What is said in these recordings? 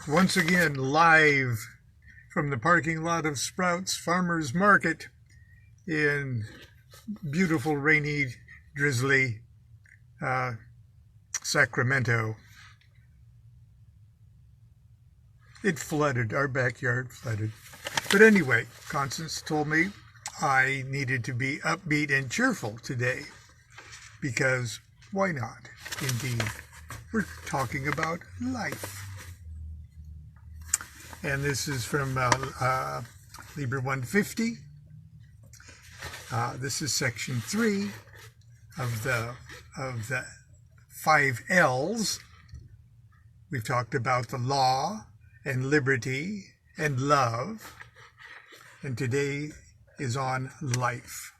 Once again, live from the parking lot of Sprouts Farmers Market in beautiful, rainy, drizzly Sacramento. It flooded, our backyard flooded. But anyway, Constance told me I needed to be upbeat and cheerful today because why not? Indeed, we're talking about life. And this is from Liber 150. This is section 3 of the 5 L's. We've talked about the law and liberty and love, and today is on life.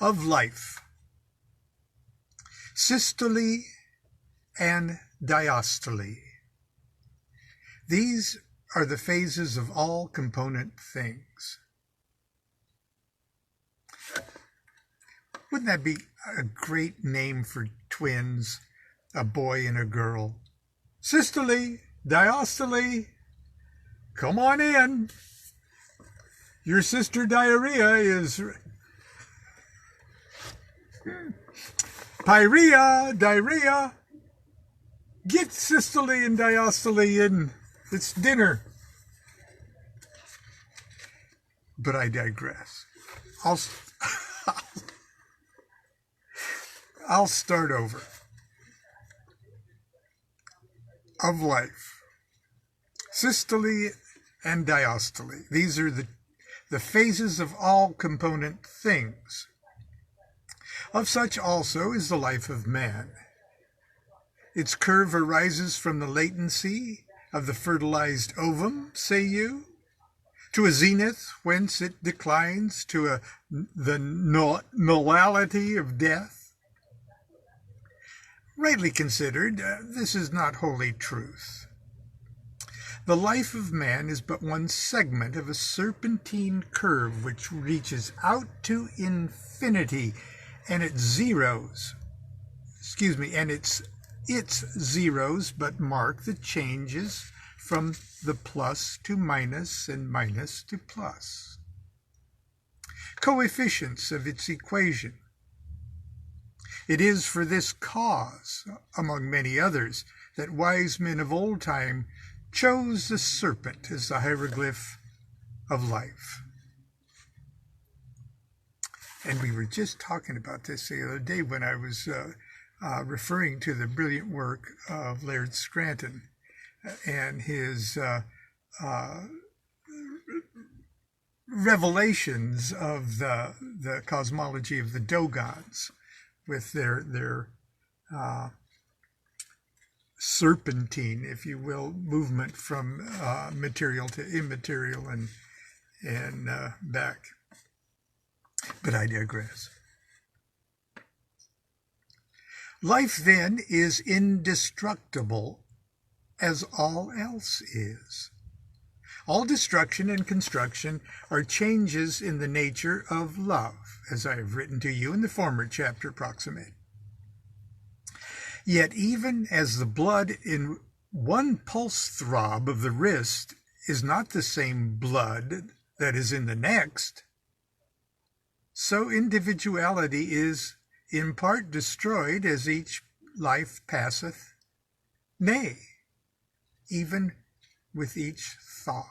Of life, systole and diastole. These are the phases of all component things. Wouldn't that be a great name for twins, a boy and a girl? Systole, diastole, come on in. Your sister diarrhea is pyrrhea, diarrhea. Get systole and diastole in. It's dinner. But I digress. I'll start over. Of life. Systole and diastole. These are the phases of all component things. Of such also is the life of man. Its curve arises from the latency of the fertilized ovum, say you, to a zenith whence it declines to the nullality of death. Rightly considered, this is not wholly truth. The life of man is but one segment of a serpentine curve which reaches out to infinity, and its zeros but mark the changes from the plus to minus and minus to plus. Coefficients of its equation. It is for this cause, among many others, that wise men of old time chose the serpent as the hieroglyph of life. And we were just talking about this the other day when I was referring to the brilliant work of Laird Scranton and his revelations of the cosmology of the Dogons with their serpentine, if you will, movement from material to immaterial and back. But I digress. Life, then, is indestructible, as all else is. All destruction and construction are changes in the nature of love, as I have written to you in the former chapter proximate. Yet even as the blood in one pulse throb of the wrist is not the same blood that is in the next, so individuality is in part destroyed as each life passeth, nay, even with each thought.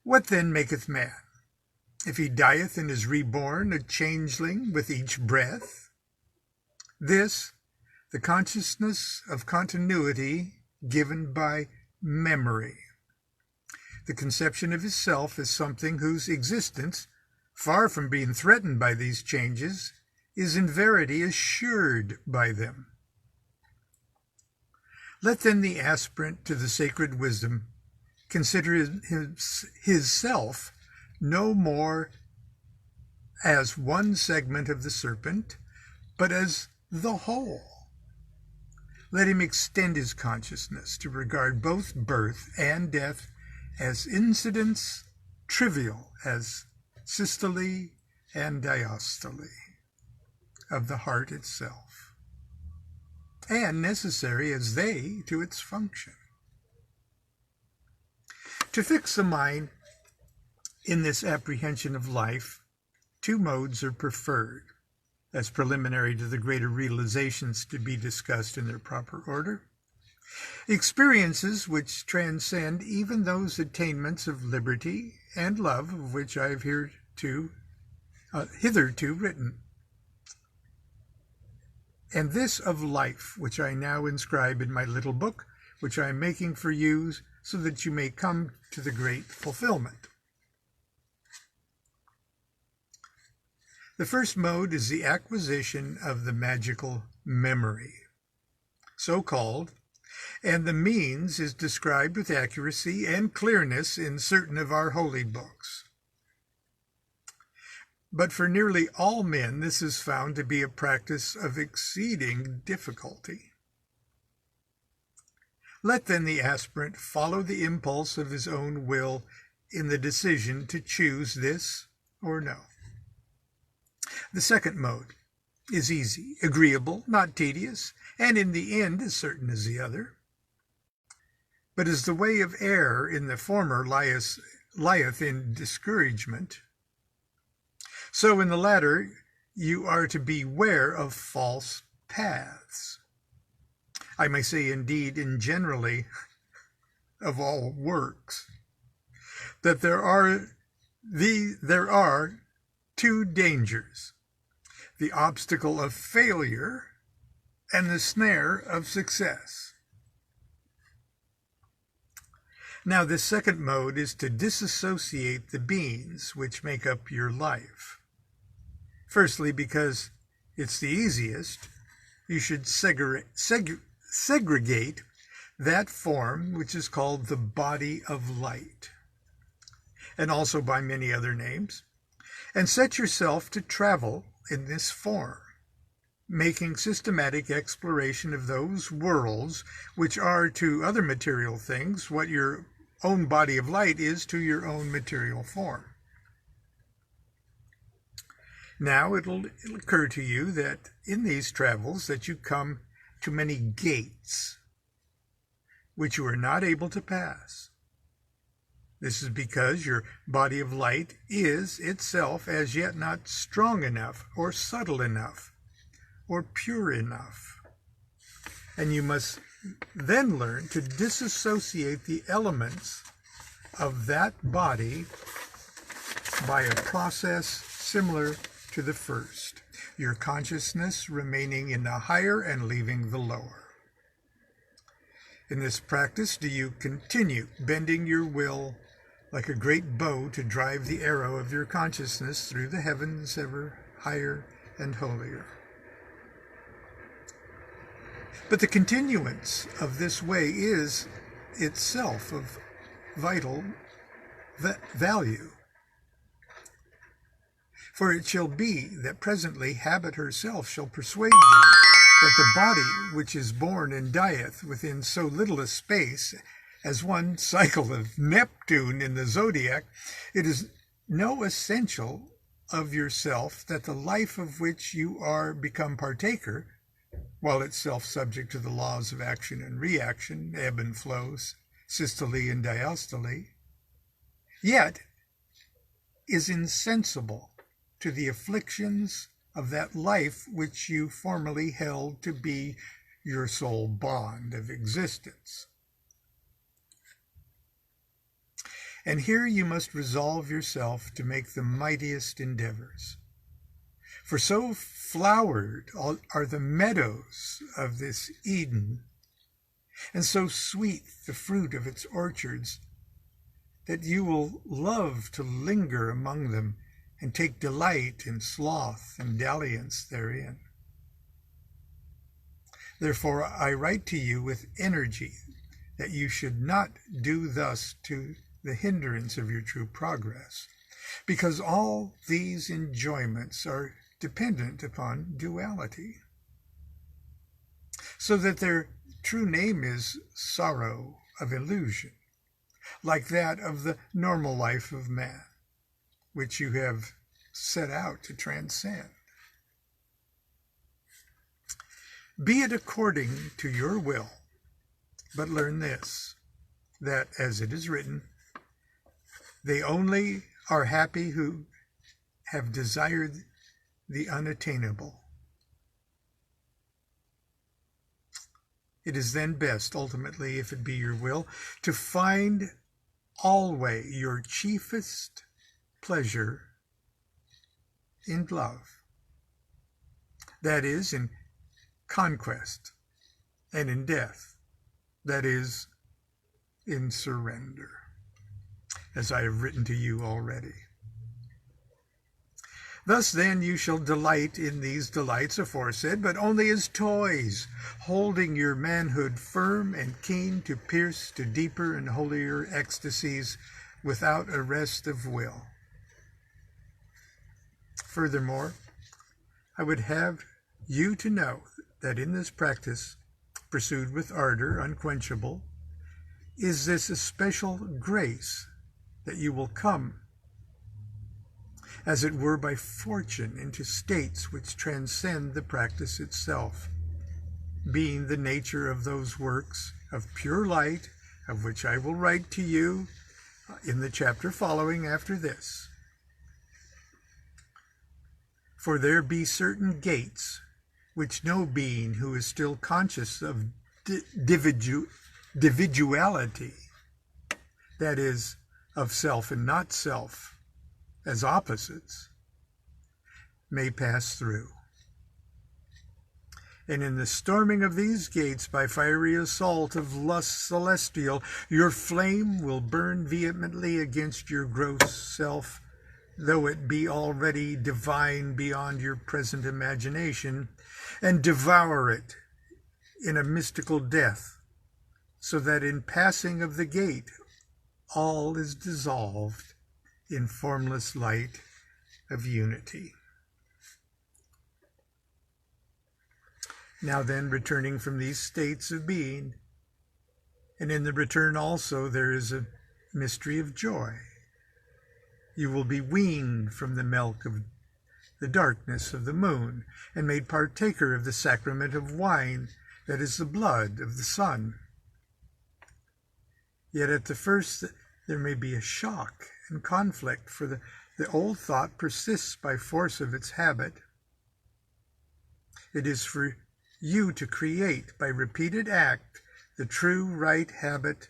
What then maketh man? If he dieth and is reborn, a changeling with each breath? This, the consciousness of continuity given by memory. The conception of his self as something whose existence, far from being threatened by these changes, is in verity assured by them. Let then the aspirant to the sacred wisdom consider his self no more as one segment of the serpent, but as the whole. Let him extend his consciousness to regard both birth and death as incidents trivial as systole and diastole of the heart itself. and necessary as they to its function. To fix the mind in this apprehension of life, two modes are preferred, as preliminary to the greater realizations to be discussed in their proper order. Experiences which transcend even those attainments of liberty and love of which I have hitherto written, and this of life, which I now inscribe in my little book, which I am making for you, so that you may come to the great fulfillment. The first mode is the acquisition of the magical memory, so called, and the means is described with accuracy and clearness in certain of our holy books. But for nearly all men, this is found to be a practice of exceeding difficulty. Let then the aspirant follow the impulse of his own will in the decision to choose this or no. The second mode is easy, agreeable, not tedious, and in the end as certain as the other. But as the way of error in the former lieth in discouragement, so in the latter you are to beware of false paths. I may say indeed, in generally of all works, that there are two dangers: the obstacle of failure and the snare of success. Now, this second mode is to disassociate the beings which make up your life. Firstly, because it's the easiest, you should segregate that form which is called the body of light, and also by many other names, and set yourself to travel in this form, making systematic exploration of those worlds which are to other material things what your own body of light is to your own material form. Now it'll occur to you that in these travels that you come to many gates which you are not able to pass. This is because your body of light is itself as yet not strong enough or subtle enough or pure enough. And you must then learn to disassociate the elements of that body by a process similar to the first, your consciousness remaining in the higher and leaving the lower. In this practice, do you continue bending your will like a great bow to drive the arrow of your consciousness through the heavens ever higher and holier. But the continuance of this way is itself of vital value. For it shall be that presently habit herself shall persuade thee that the body which is born and dieth within so little a space as one cycle of Neptune in the zodiac, it is no essential of yourself that the life of which you are become partaker, while itself subject to the laws of action and reaction, ebb and flows, systole and diastole, yet is insensible to the afflictions of that life which you formerly held to be your sole bond of existence. And here you must resolve yourself to make the mightiest endeavors. For so flowered are the meadows of this Eden, and so sweet the fruit of its orchards, that you will love to linger among them and take delight in sloth and dalliance therein. Therefore I write to you with energy that you should not do thus to the hindrance of your true progress, because all these enjoyments are dependent upon duality, so that their true name is sorrow of illusion, like that of the normal life of man, which you have set out to transcend. Be it according to your will. But learn this, that as it is written, they only are happy who have desired the unattainable. It is then best, ultimately, if it be your will, to find always your chiefest pleasure in love. That is, in conquest, and in death. That is, in surrender, as I have written to you already. Thus then you shall delight in these delights aforesaid, but only as toys, holding your manhood firm and keen to pierce to deeper and holier ecstasies without arrest of will. Furthermore, I would have you to know that in this practice, pursued with ardor unquenchable, is this especial grace that you will come, as it were by fortune, into states which transcend the practice itself, being the nature of those works of pure light, of which I will write to you in the chapter following after this. For there be certain gates which no being who is still conscious of individuality, that is, of self and not self, as opposites, may pass through. And in the storming of these gates by fiery assault of lust celestial, your flame will burn vehemently against your gross self, though it be already divine beyond your present imagination, and devour it in a mystical death, so that in passing of the gate all is dissolved in formless light of unity. Now then, returning from these states of being, and in the return also there is a mystery of joy. You will be weaned from the milk of the darkness of the moon, and made partaker of the sacrament of wine, that is the blood of the sun. Yet at the first there may be a shock and conflict, for the old thought persists by force of its habit. It is for you to create by repeated act the true right habit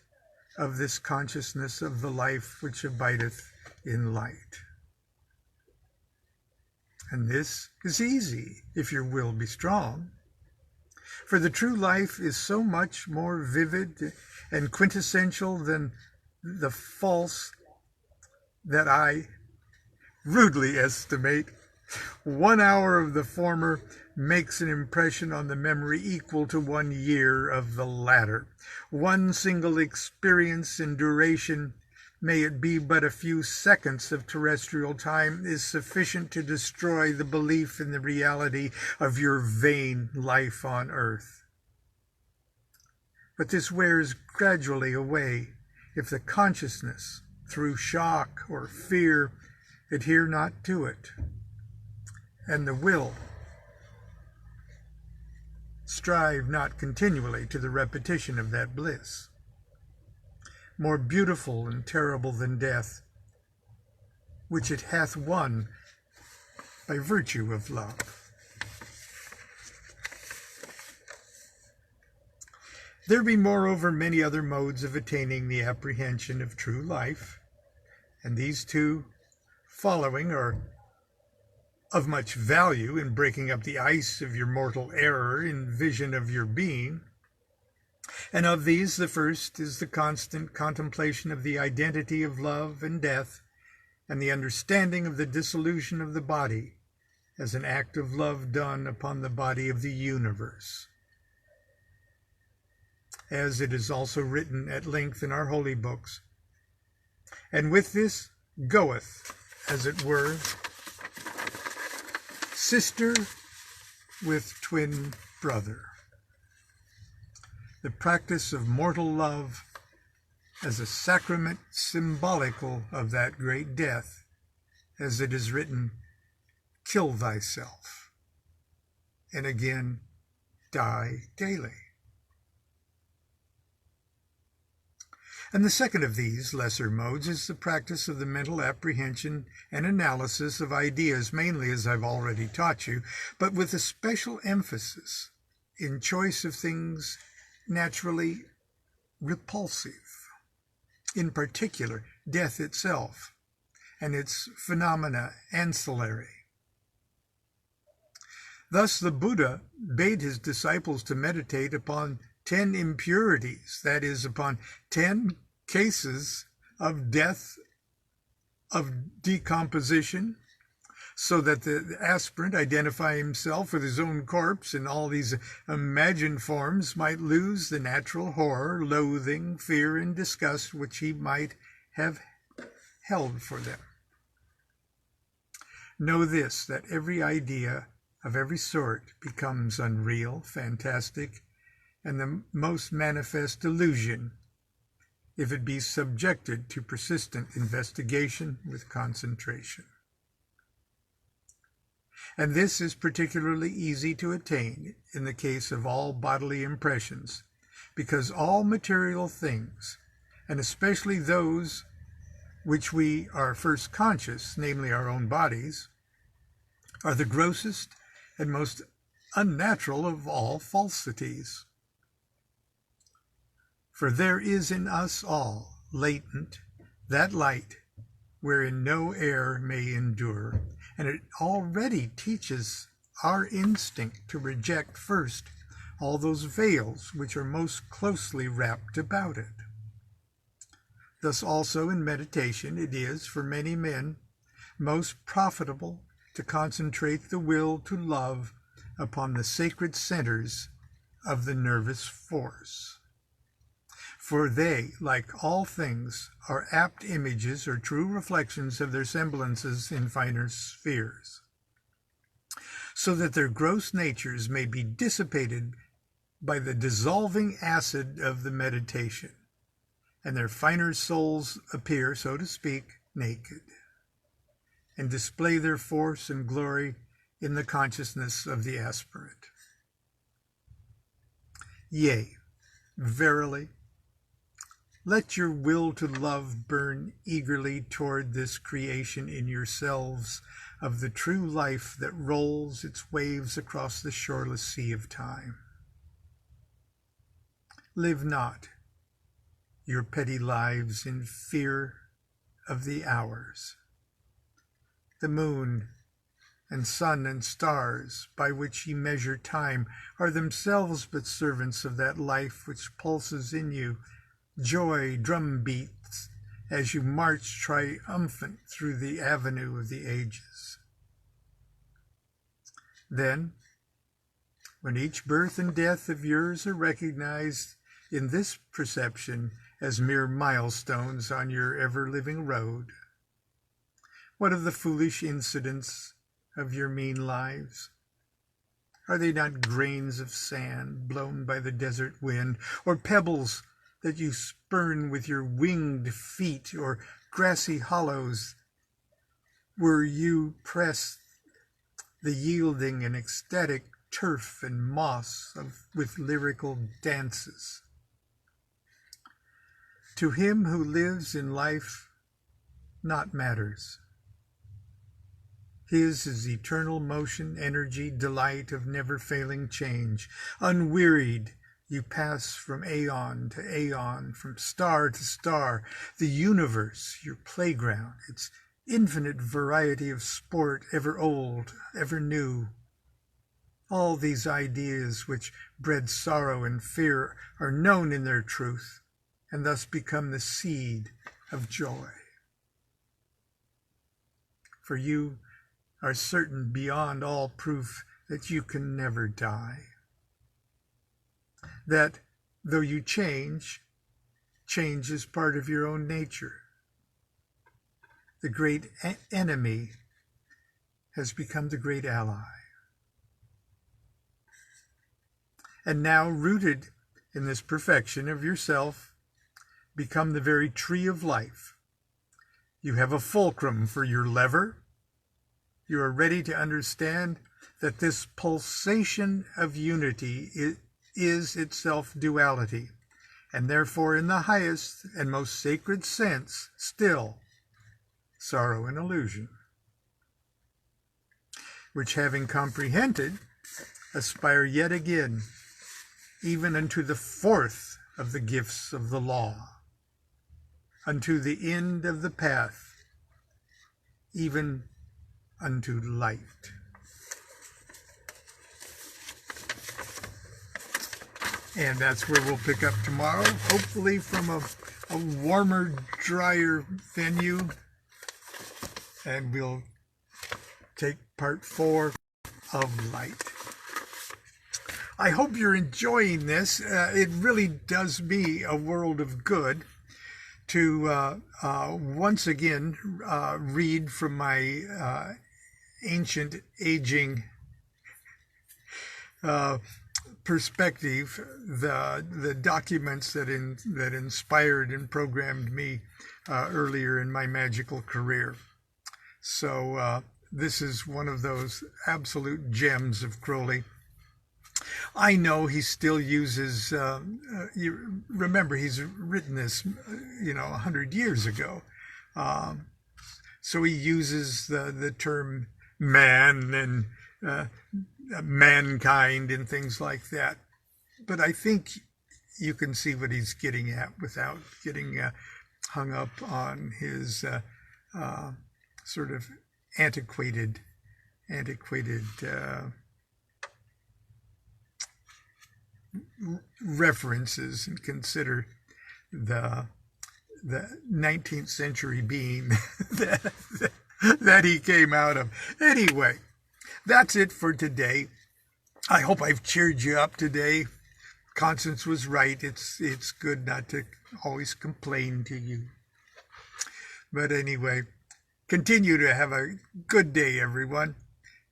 of this consciousness of the life which abideth in light. And this is easy if your will be strong. For the true life is so much more vivid and quintessential than the false that I rudely estimate. 1 hour of the former makes an impression on the memory equal to 1 year of the latter. One single experience in duration, may it be but a few seconds of terrestrial time, is sufficient to destroy the belief in the reality of your vain life on earth. But this wears gradually away if the consciousness, through shock or fear, adhere not to it, and the will strive not continually to the repetition of that bliss, more beautiful and terrible than death, which it hath won by virtue of love. There be moreover many other modes of attaining the apprehension of true life, and these two following are of much value in breaking up the ice of your mortal error in vision of your being. And of these the first is the constant contemplation of the identity of love and death, and the understanding of the dissolution of the body as an act of love done upon the body of the universe. As it is also written at length in our holy books, and with this goeth, as it were, sister with twin brother, the practice of mortal love as a sacrament symbolical of that great death, as it is written, kill thyself, and again, die daily. And the second of these lesser modes is the practice of the mental apprehension and analysis of ideas, mainly as I've already taught you, but with a special emphasis in choice of things naturally repulsive, in particular death itself and its phenomena ancillary. Thus the Buddha bade his disciples to meditate upon 10 impurities, that is, upon 10 cases of death, of decomposition, so that the aspirant identify himself with his own corpse in all these imagined forms might lose the natural horror, loathing, fear, and disgust which he might have held for them. Know this, that every idea of every sort becomes unreal, fantastic, and the most manifest delusion if it be subjected to persistent investigation with concentration. And this is particularly easy to attain in the case of all bodily impressions, because all material things, and especially those which we are first conscious, namely our own bodies, are the grossest and most unnatural of all falsities. For there is in us all latent that light wherein no air may endure, and it already teaches our instinct to reject first all those veils which are most closely wrapped about it. Thus also in meditation it is for many men most profitable to concentrate the will to love upon the sacred centers of the nervous force. For they, like all things, are apt images or true reflections of their semblances in finer spheres, so that their gross natures may be dissipated by the dissolving acid of the meditation, and their finer souls appear, so to speak, naked, and display their force and glory in the consciousness of the aspirant. Yea, verily, let your will to love burn eagerly toward this creation in yourselves of the true life that rolls its waves across the shoreless sea of time. Live not your petty lives in fear of the hours. The moon and sun and stars by which ye measure time are themselves but servants of that life which pulses in you. Joy drum beats as you march triumphant through the avenue of the ages. Then, when each birth and death of yours are recognized in this perception as mere milestones on your ever-living road, what of the foolish incidents of your mean lives? Are they not grains of sand blown by the desert wind, or pebbles that you spurn with your winged feet, or grassy hollows where you press the yielding and ecstatic turf and moss with lyrical dances? To him who lives in life, not matters. His is eternal motion, energy, delight of never-failing change. Unwearied, you pass from aeon to aeon, from star to star, the universe, your playground, its infinite variety of sport, ever old, ever new. All these ideas which bred sorrow and fear are known in their truth, and thus become the seed of joy. For you are certain beyond all proof that you can never die. That though you change, change is part of your own nature. The great enemy has become the great ally. And now, rooted in this perfection of yourself, become the very tree of life. You have a fulcrum for your lever, You are ready to understand that this pulsation of unity is itself duality, and therefore in the highest and most sacred sense, still sorrow and illusion, which having comprehended, aspire yet again, even unto the fourth of the gifts of the law, unto the end of the path, even unto light. And that's where we'll pick up tomorrow, hopefully from a warmer, drier venue. And we'll take part 4 of light. I hope you're enjoying this. It really does me a world of good to once again read from my ancient aging perspective the documents that inspired and programmed me earlier in my magical career. So this is one of those absolute gems of Crowley. I know he still uses, remember he's written this, 100 years ago. So he uses the term man and mankind and things like that. But I think you can see what he's getting at without getting hung up on his sort of antiquated references, and consider the 19th century being that he came out of. Anyway, that's it for today. I hope I've cheered you up today. Constance was right. It's good not to always complain to you. But anyway, continue to have a good day, everyone.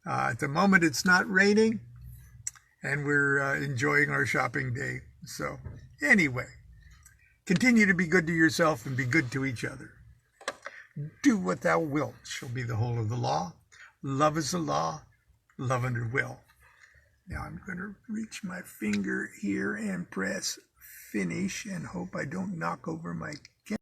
At the moment, it's not raining, and we're enjoying our shopping day. So anyway, continue to be good to yourself and be good to each other. Do what thou wilt shall be the whole of the law. Love is the law. Love under will. Now I'm going to reach my finger here and press finish and hope I don't knock over my